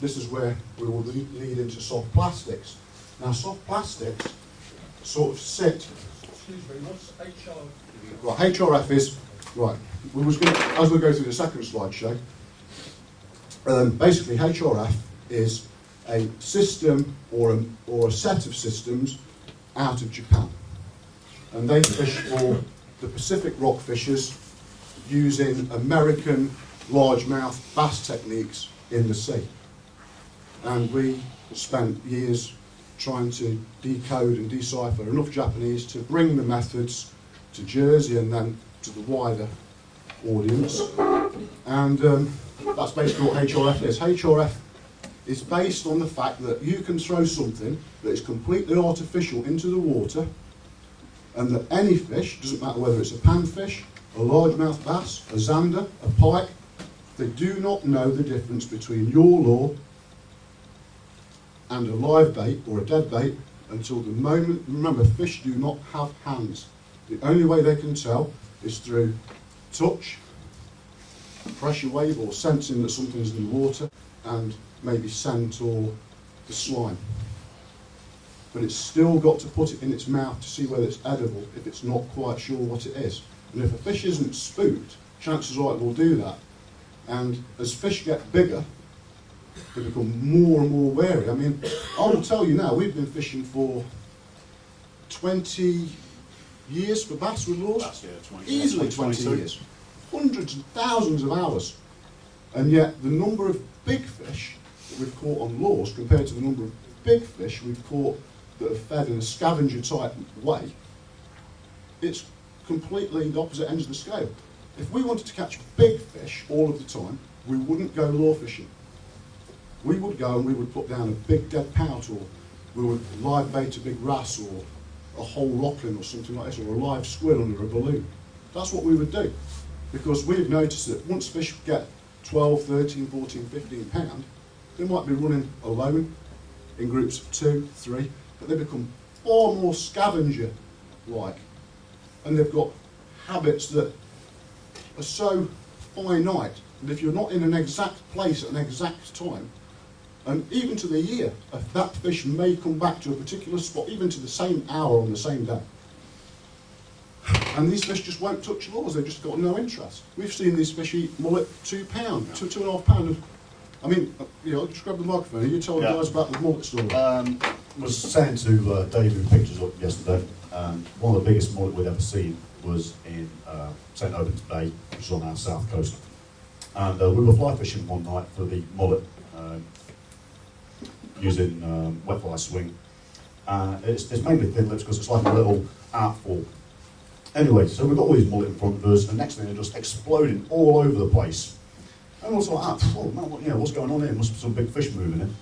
this is where we will lead into soft plastics. Now, soft plastics sort of sit. Excuse me, what's HR? Right, HRF is, right, we was going to, as we go through the second slideshow, basically HRF is a system or a set of systems out of Japan. And they fish for the Pacific rockfishers using American largemouth bass techniques in the sea. And we spent years trying to decode and decipher enough Japanese to bring the methods to Jersey and then to the wider audience. And that's basically what HRF is. HRF is based on the fact that you can throw something that is completely artificial into the water, and that any fish, doesn't matter whether it's a panfish, a largemouth bass, a zander, a pike, they do not know the difference between your lure and a live bait or a dead bait until the moment. Remember, fish do not have hands. The only way they can tell is through touch, pressure wave, or sensing that something's in the water, and maybe scent or the slime. But it's still got to put it in its mouth to see whether it's edible if it's not quite sure what it is. And if a fish isn't spooked, chances are it will do that. And as fish get bigger, they become more and more wary. I mean, I will tell you now, we've been fishing for 20 years for bass with lures. That's, yeah, 20, easily 20 years. Hundreds and thousands of hours. And yet the number of big fish that we've caught on lures compared to the number of big fish we've caught that are fed in a scavenger type way, it's completely the opposite ends of the scale. If we wanted to catch big fish all of the time, we wouldn't go lure fishing. We would go and we would put down a big dead pout, or we would live bait a big wrasse or a whole rockling or something like this, or a live squid under a balloon. That's what we would do, because we've noticed that once fish get 12, 13, 14, 15 pound, they might be running alone in groups of 2, 3, but they become far more scavenger-like, and they've got habits that are so finite, and if you're not in an exact place at an exact time, and even to the year, that fish may come back to a particular spot, even to the same hour on the same day. And these fish just won't touch lures, they've just got no interest. We've seen these fish eat mullet £2, £2.5 pounds. I mean, you know, just grab the microphone, you tell the guys about the mullet story. Was saying to Dave who picked us up yesterday, one of the biggest mullet we'd ever seen was in St Albans Bay, which is on our south coast. And we were fly fishing one night for the mullet, using wet fly swing. It's mainly thin lips because it's like a little outfall. Anyway, so we've got all these mullet in front of us, and next thing they're just exploding all over the place. And I was like, oh man, what's going on here? Must be some big fish moving in.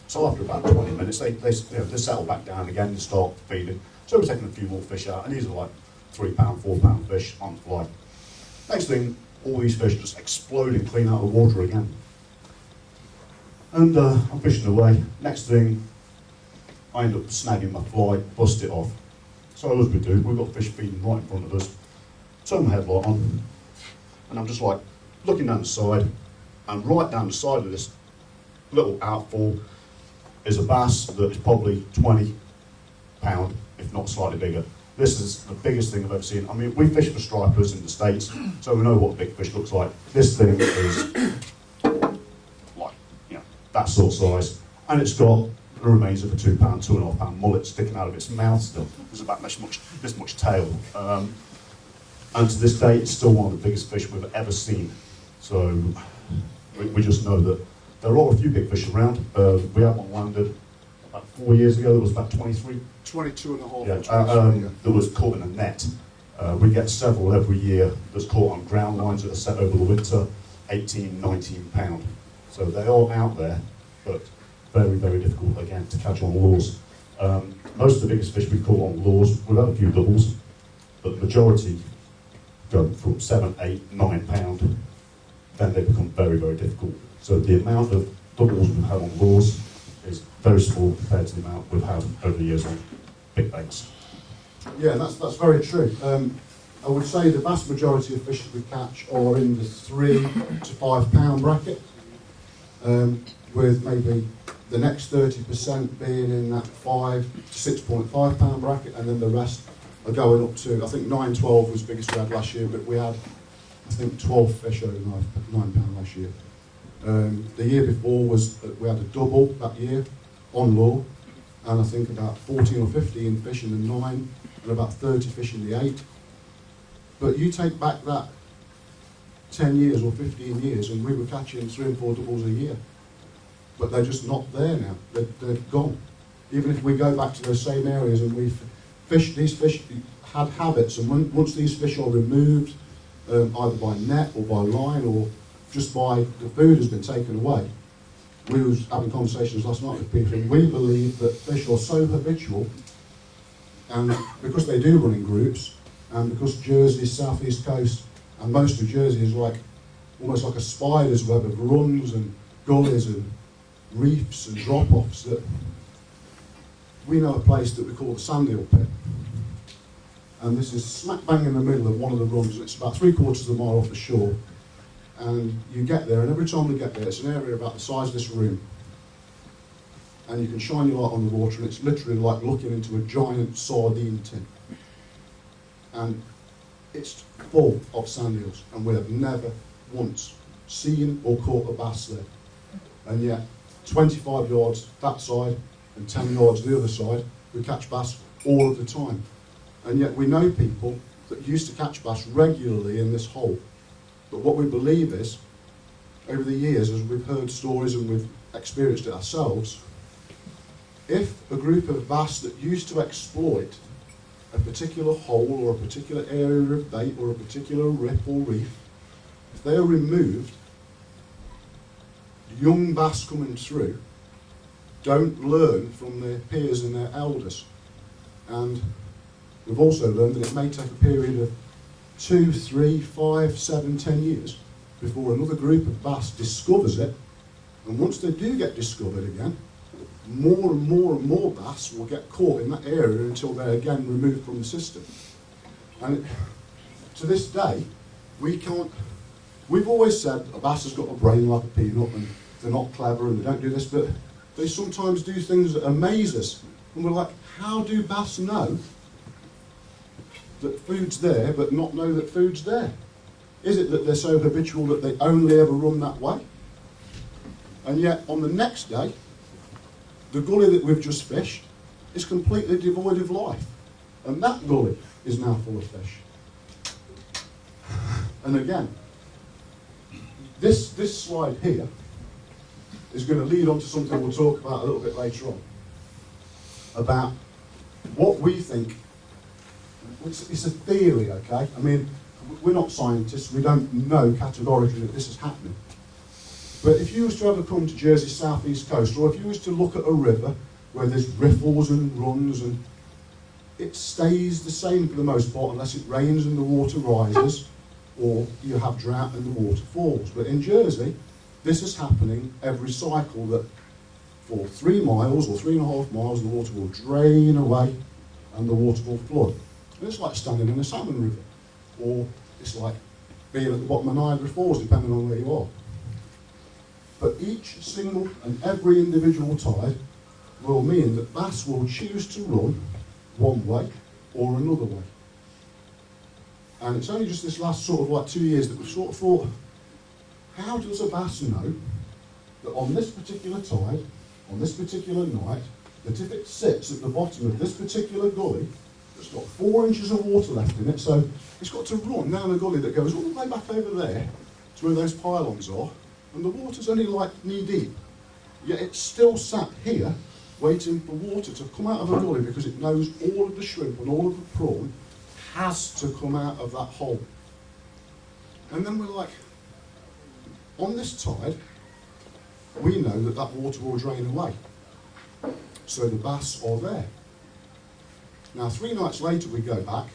So after about 20 minutes, they settle back down again and start feeding. So we're taking a few more fish out, and these are like £3, £4 fish on fly. Next thing, all these fish just exploding clean out of the water again. And I'm fishing away. Next thing, I end up snagging my fly, bust it off. So as we do, we've got fish feeding right in front of us. Turn my headlight on, and I'm just like looking down the side, and right down the side of this little outfall is a bass that is probably 20 pound, if not slightly bigger. This is the biggest thing I've ever seen. I mean, we fish for stripers in the States, so we know what big fish looks like. This thing is like, you know, that sort of size, and it's got the remains of a £2, £2.5 mullet sticking out of its mouth still. There's about this much tail. And to this day, it's still one of the biggest fish we've ever seen. So we just know that there are a few big fish around. We had one landed about 4 years ago. There was about 23. 22 and a half. Yeah, that was caught in a net. We get several every year that's caught on ground lines that are set over the winter, 18, 19 pound. So they are out there, but very, very difficult again to catch on lures. Most of the biggest fish we caught on lures, we've had a few doubles, but the majority go from 7, 8, 9 pound. Then they become very, very difficult. So the amount of doubles we've had on lures is very small compared to the amount we've had over the years on big baits. Yeah, that's very true. I would say the vast majority of fish that we catch are in the £3 to £5 bracket. with maybe the next 30% being in that 5 to 6.5 pound bracket, and then the rest are going up to, I think 9.12 was the biggest we had last year, but we had, I think, 12 fish over £9 last year. The year before was, we had a double that year on lure, and I think about 14 or 15 fish in the 9, and about 30 fish in the 8. But you take back that 10 years or 15 years, and we were catching 3 and 4 doubles a year. But they're just not there now. They're gone. Even if we go back to those same areas and we fish, these fish had habits, and once these fish are removed, either by net or by line or just by the food has been taken away. We was having conversations last night with people, and we believe that fish are so habitual, and because they do run in groups, and because Jersey's south east coast and most of Jersey is like almost like a spider's web of runs and gullies and reefs and drop-offs, that we know a place that we call the Sandhill Pit, and this is smack bang in the middle of one of the runs, and it's about 3/4 of a mile off the shore, and you get there, and every time we get there, it's an area about the size of this room, and you can shine your light on the water, and it's literally like looking into a giant sardine tin, and it's full of sandhills, and we have never once seen or caught a bass there. And yet 25 yards that side and 10 yards the other side, we catch bass all of the time. And yet we know people that used to catch bass regularly in this hole. But what we believe is, over the years, as we've heard stories and we've experienced it ourselves, if a group of bass that used to exploit a particular hole or a particular area of bait or a particular rip or reef, if they are removed, young bass coming through don't learn from their peers and their elders. And we've also learned that it may take a period of 2, 3, 5, 7, 10 years before another group of bass discovers it, and once they do get discovered again, more and more and more bass will get caught in that area until they're again removed from the system. And to this day, we've always said a bass has got a brain like a peanut and they're not clever and they don't do this, but they sometimes do things that amaze us. And we're like, how do bass know that food's there but not know that food's there? Is it that they're so habitual that they only ever run that way? And yet on the next day, the gully that we've just fished is completely devoid of life. And that gully is now full of fish. And again, this slide here is going to lead on to something we'll talk about a little bit later on, about what we think. It's a theory, okay? I mean, we're not scientists, we don't know categorically that this is happening. But if you was to ever come to Jersey's south east coast, or if you was to look at a river where there's riffles and runs, and it stays the same for the most part unless it rains and the water rises, or you have drought and the water falls. But in Jersey, this is happening every cycle, that for 3 miles or 3.5 miles the water will drain away and the water will flood. And it's like standing in a salmon river, or it's like being at the bottom of Niagara Falls, depending on where you are. But each single and every individual tide will mean that bass will choose to run one way or another way. And it's only just this last sort of like 2 years that we've sort of thought, how does a bass know that on this particular tide, on this particular night, that if it sits at the bottom of this particular gully, it's got 4 inches of water left in it, so it's got to run down a gully that goes all the way back over there to where those pylons are, and the water's only like knee deep. Yet it's still sat here waiting for water to come out of a gully because it knows all of the shrimp and all of the prawn has to come out of that hole. And then we're like, on this tide, we know that that water will drain away. So the bass are there. Now 3 nights later we go back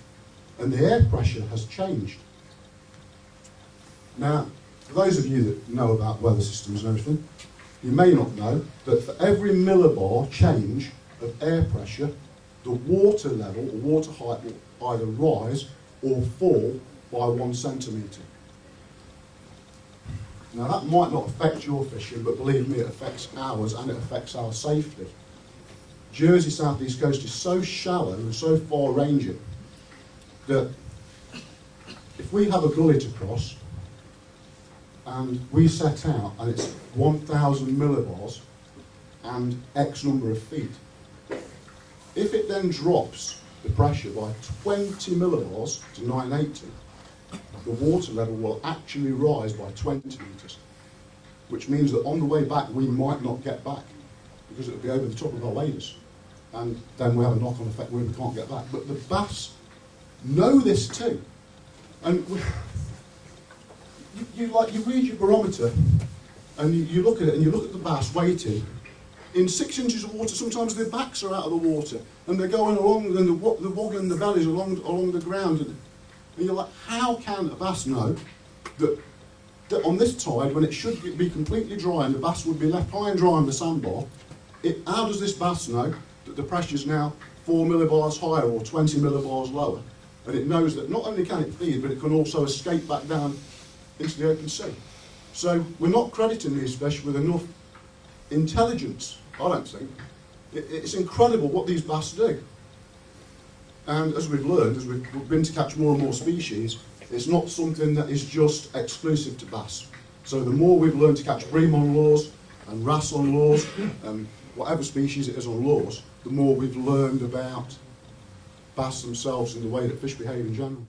and the air pressure has changed. Now, for those of you that know about weather systems and everything, you may not know that for every millibar change of air pressure, the water level or water height will either rise or fall by 1 centimetre. Now that might not affect your fishing, but believe me, it affects ours and it affects our safety. Jersey South East Coast is so shallow and so far ranging that if we have a gully to cross and we set out and it's 1,000 millibars and X number of feet, if it then drops the pressure by 20 millibars to 980, the water level will actually rise by 20 metres, which means that on the way back we might not get back because it will be over the top of our waders, and then we have a knock-on effect where we can't get back. But the bass know this too, and you read your barometer and you look at it and you look at the bass waiting in 6 inches of water. Sometimes their backs are out of the water and they're going along and they're wobbling the bellies along the ground. And you're like, how can a bass know that on this tide, when it should be completely dry and the bass would be left high and dry on the sandbar, how does this bass know that the pressure is now 4 millibars higher or 20 millibars lower? And it knows that not only can it feed, but it can also escape back down into the open sea. So we're not crediting these fish with enough intelligence, I don't think. It's incredible what these bass do. And as we've learned, as we've been to catch more and more species, it's not something that is just exclusive to bass. So the more we've learned to catch bream on lures and wrasse on lures and whatever species it is on lures, the more we've learned about bass themselves and the way that fish behave in general.